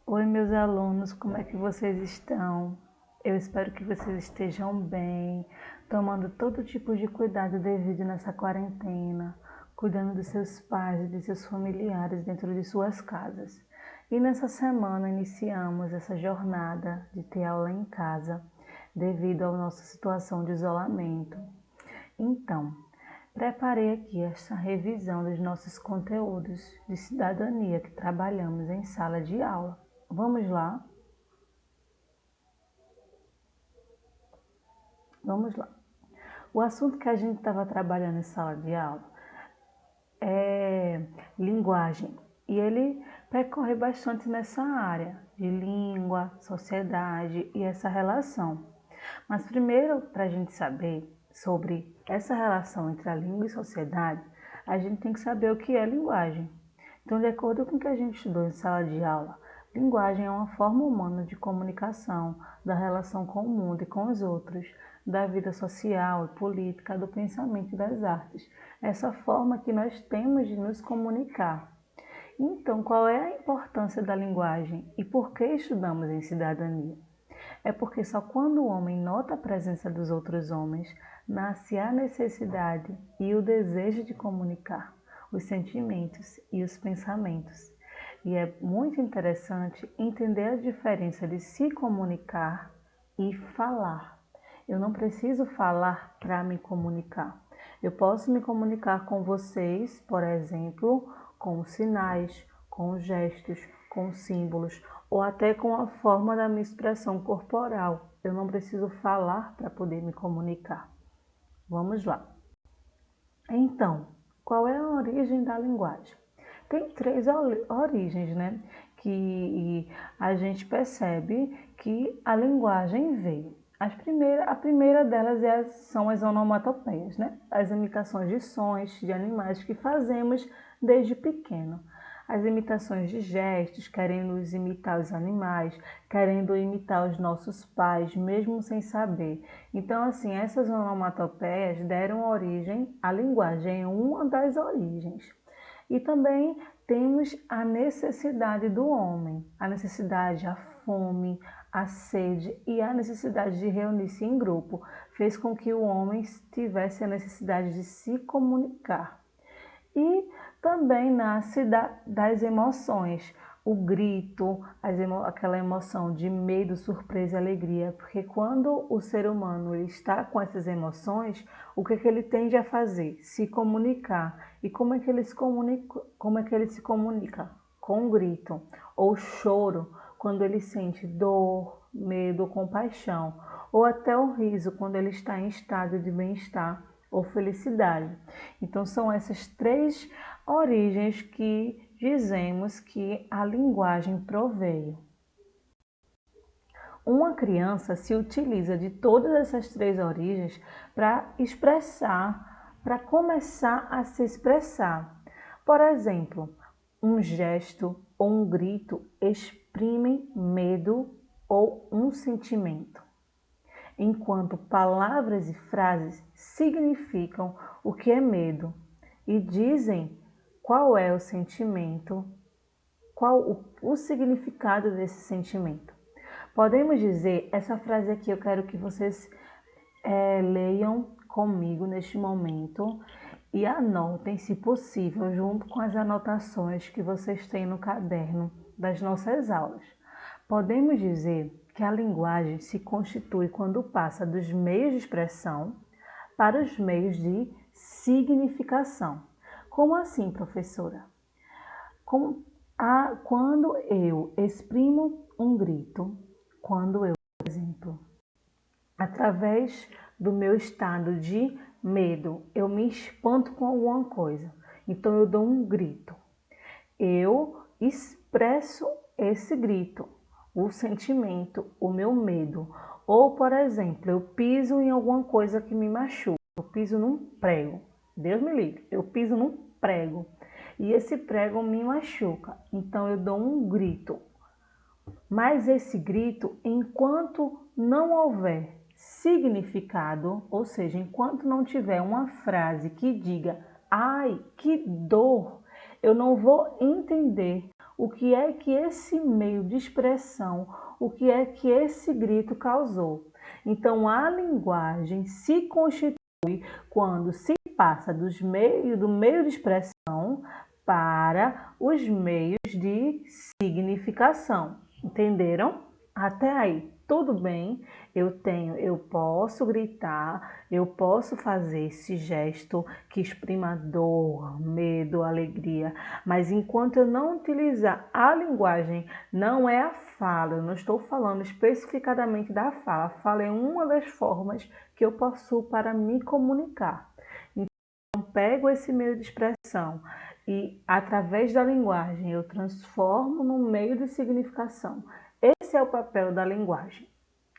Oi, meus alunos, como é que vocês estão? Eu espero que vocês estejam bem, tomando todo tipo de cuidado devido nessa quarentena, cuidando dos seus pais e de seus familiares dentro de suas casas. E nessa semana iniciamos essa jornada de ter aula em casa, devido à nossa situação de isolamento. Então, preparei aqui esta revisão dos nossos conteúdos de cidadania que trabalhamos em sala de aula. Vamos lá? Vamos lá. O assunto que a gente estava trabalhando em sala de aula é linguagem. E ele percorre bastante nessa área de língua, sociedade e essa relação. Mas primeiro, para a gente saber sobre essa relação entre a língua e sociedade, a gente tem que saber o que é linguagem. Então, de acordo com o que a gente estudou em sala de aula, linguagem é uma forma humana de comunicação, da relação com o mundo e com os outros, da vida social e política, do pensamento e das artes. Essa forma que nós temos de nos comunicar. Então, qual é a importância da linguagem e por que estudamos em cidadania? É porque só quando o homem nota a presença dos outros homens, nasce a necessidade e o desejo de comunicar os sentimentos e os pensamentos. E é muito interessante entender a diferença de se comunicar e falar. Eu não preciso falar para me comunicar. Eu posso me comunicar com vocês, por exemplo, com sinais, com gestos, com símbolos ou até com a forma da minha expressão corporal. Eu não preciso falar para poder me comunicar. Vamos lá. Então, qual é a origem da linguagem? Tem três origens, né? Que a gente percebe que a linguagem veio. A primeira delas são as onomatopeias, né? As imitações de sons de animais que fazemos desde pequeno. As imitações de gestos, querendo imitar os animais, querendo imitar os nossos pais, mesmo sem saber. Então, assim, essas onomatopeias deram origem à linguagem, é uma das origens. E também temos a necessidade do homem, a necessidade, a fome, a sede e a necessidade de reunir-se em grupo. Fez com que o homem tivesse a necessidade de se comunicar. E também nasce das emoções, o grito, aquela emoção de medo, surpresa e alegria, porque quando o ser humano ele está com essas emoções, o que ele tende a fazer? Se comunicar. E como é que ele se comunica? Como é que ele se comunica? Com um grito ou choro, quando ele sente dor, medo ou compaixão, ou até o riso, quando ele está em estado de bem-estar ou felicidade. Então, são essas três origens que dizemos que a linguagem proveio. Uma criança se utiliza de todas essas três origens para expressar, para começar a se expressar. Por exemplo, um gesto ou um grito exprimem medo ou um sentimento, enquanto palavras e frases significam o que é medo e dizem qual é o sentimento, qual o significado desse sentimento. Podemos dizer, essa frase aqui eu quero que vocês leiam comigo neste momento e anotem, se possível, junto com as anotações que vocês têm no caderno das nossas aulas. Podemos dizer que a linguagem se constitui quando passa dos meios de expressão para os meios de significação. Como assim, professora? Quando eu exprimo um grito, quando eu, por exemplo, através do meu estado de medo, eu me espanto com alguma coisa, então eu dou um grito. Eu expresso esse grito, o sentimento, o meu medo. Ou, por exemplo, eu piso em alguma coisa que me machuca, eu piso num prego, Deus me livre, eu piso num prego e esse prego me machuca, então eu dou um grito. Mas esse grito, enquanto não houver significado, ou seja, enquanto não tiver uma frase que diga, ai, que dor, eu não vou entender o que é que esse meio de expressão, o que é que esse grito causou. Então, a linguagem se constitui quando se passa do meio de expressão para os meios de significação. Entenderam? Até aí, tudo bem? Eu posso gritar, eu posso fazer esse gesto que exprima dor, medo, alegria, mas enquanto eu não utilizar a linguagem, não é a fala, eu não estou falando especificadamente da fala. A fala é uma das formas que eu possuo para me comunicar. Então, pego esse meio de expressão e, através da linguagem, eu transformo num meio de significação. Esse é o papel da linguagem.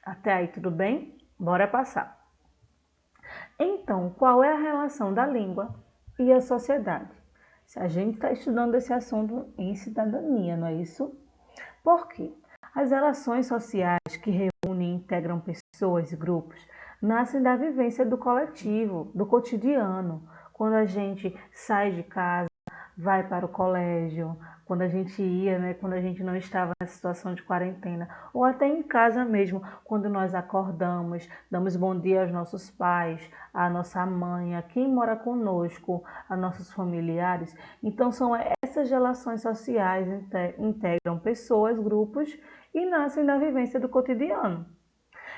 Até aí, tudo bem? Bora passar. Então, qual é a relação da língua e a sociedade? Se a gente está estudando esse assunto em cidadania, não é isso? Por quê? As relações sociais que reúnem e integram pessoas e grupos nascem da vivência do coletivo, do cotidiano. Quando a gente sai de casa, vai para o colégio, quando a gente ia, né, quando a gente não estava na situação de quarentena, ou até em casa mesmo, quando nós acordamos, damos bom dia aos nossos pais, à nossa mãe, a quem mora conosco, a nossos familiares. Então são essas relações sociais integram pessoas, grupos e nascem da vivência do cotidiano.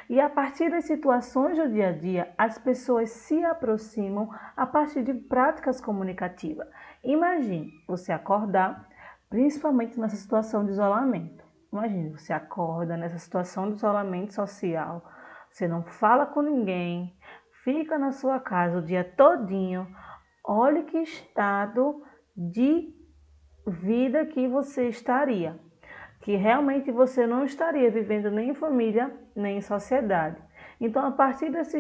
E a partir das situações do dia a dia, as pessoas se aproximam a partir de práticas comunicativas. Imagine você acordar, principalmente nessa situação de isolamento. Imagine, você acorda nessa situação de isolamento social, você não fala com ninguém, fica na sua casa o dia todinho. Olhe que estado de vida que você estaria, que realmente você não estaria vivendo nem em família, nem em sociedade. Então, a partir das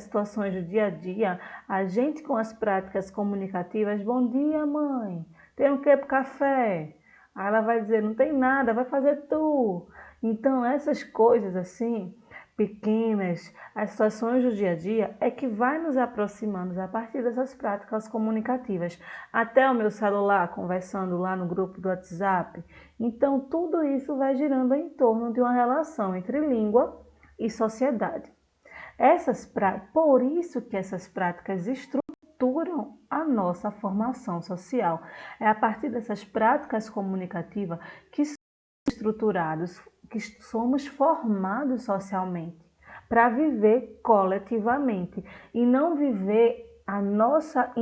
situações do dia a dia, a gente com as práticas comunicativas, bom dia, mãe, tem o que para café? Aí ela vai dizer, não tem nada, vai fazer tu. Então, essas coisas assim, pequenas, as situações do dia a dia, é que vai nos aproximando a partir dessas práticas comunicativas. Até o meu celular, conversando lá no grupo do WhatsApp. Então, tudo isso vai girando em torno de uma relação entre língua e sociedade. Por isso que essas práticas estruturam a nossa formação social. É a partir dessas práticas comunicativas que somos estruturados, que somos formados socialmente para viver coletivamente e não viver a nossa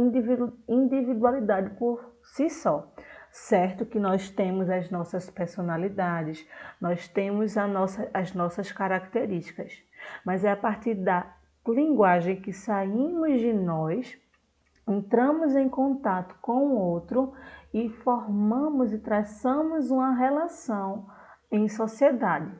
individualidade por si só. Certo que nós temos as nossas personalidades, nós temos as nossas características, mas é a partir da linguagem que saímos de nós, entramos em contato com o outro e formamos e traçamos uma relação em sociedade.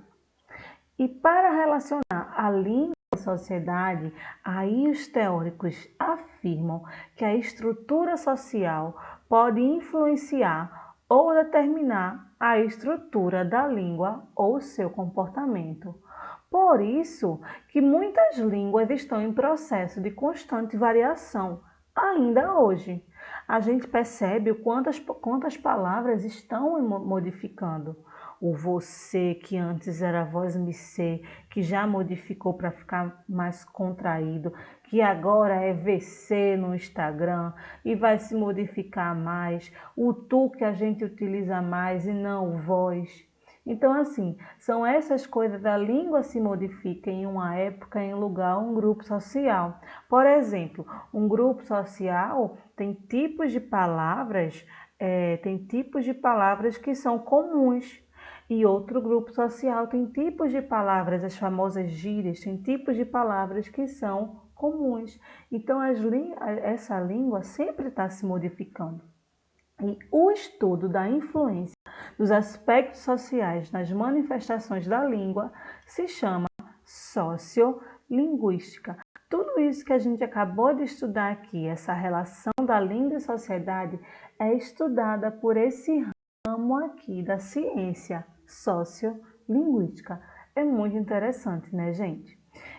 E para relacionar a língua e a sociedade, aí os teóricos afirmam que a estrutura social pode influenciar ou determinar a estrutura da língua ou seu comportamento. Por isso que muitas línguas estão em processo de constante variação, ainda hoje. A gente percebe quantas palavras estão modificando. O você, que antes era voz me ser, que já modificou para ficar mais contraído, que agora é VC no Instagram e vai se modificar mais. O tu que a gente utiliza mais e não o voz. Então, assim, são essas coisas da língua se modifica em uma época, em lugar, um grupo social. Por exemplo, um grupo social tem tipos de palavras, que são comuns. E outro grupo social tem tipos de palavras, as famosas gírias, tem tipos de palavras que são comuns. Então, essa língua sempre está se modificando. E o estudo da influência dos aspectos sociais nas manifestações da língua se chama sociolinguística. Tudo isso que a gente acabou de estudar aqui, essa relação da língua e sociedade, é estudada por esse ramo aqui da ciência sociolinguística. É muito interessante, né, gente?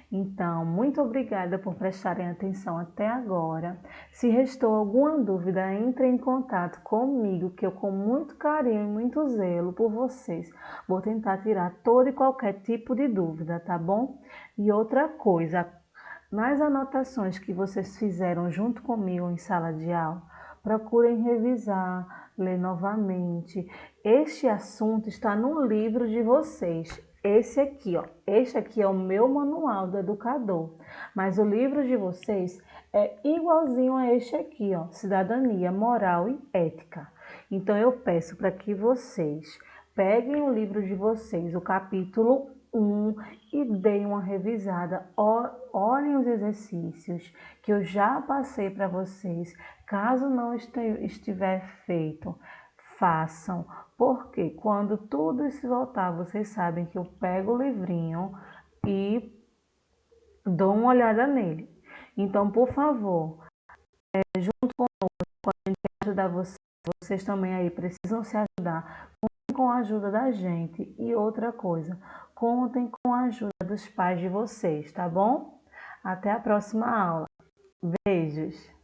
Então, muito obrigada por prestarem atenção até agora. Se restou alguma dúvida, entre em contato comigo, que eu com muito carinho e muito zelo por vocês vou tentar tirar todo e qualquer tipo de dúvida, tá bom? E outra coisa, nas anotações que vocês fizeram junto comigo em sala de aula, procurem revisar, ler novamente. Este assunto está no livro de vocês. Esse aqui, ó, este aqui é o meu manual do educador, mas o livro de vocês é igualzinho a este aqui, ó, Cidadania, Moral e Ética. Então eu peço para que vocês peguem o livro de vocês, o capítulo 1, e deem uma revisada, olhem os exercícios que eu já passei para vocês. Caso não estiver feito, façam, porque quando tudo isso voltar, vocês sabem que eu pego o livrinho e dou uma olhada nele. Então, por favor, junto com a gente ajudar vocês, vocês também aí precisam se ajudar, contem com a ajuda da gente. E outra coisa, contem com a ajuda dos pais de vocês, tá bom? Até a próxima aula. Beijos!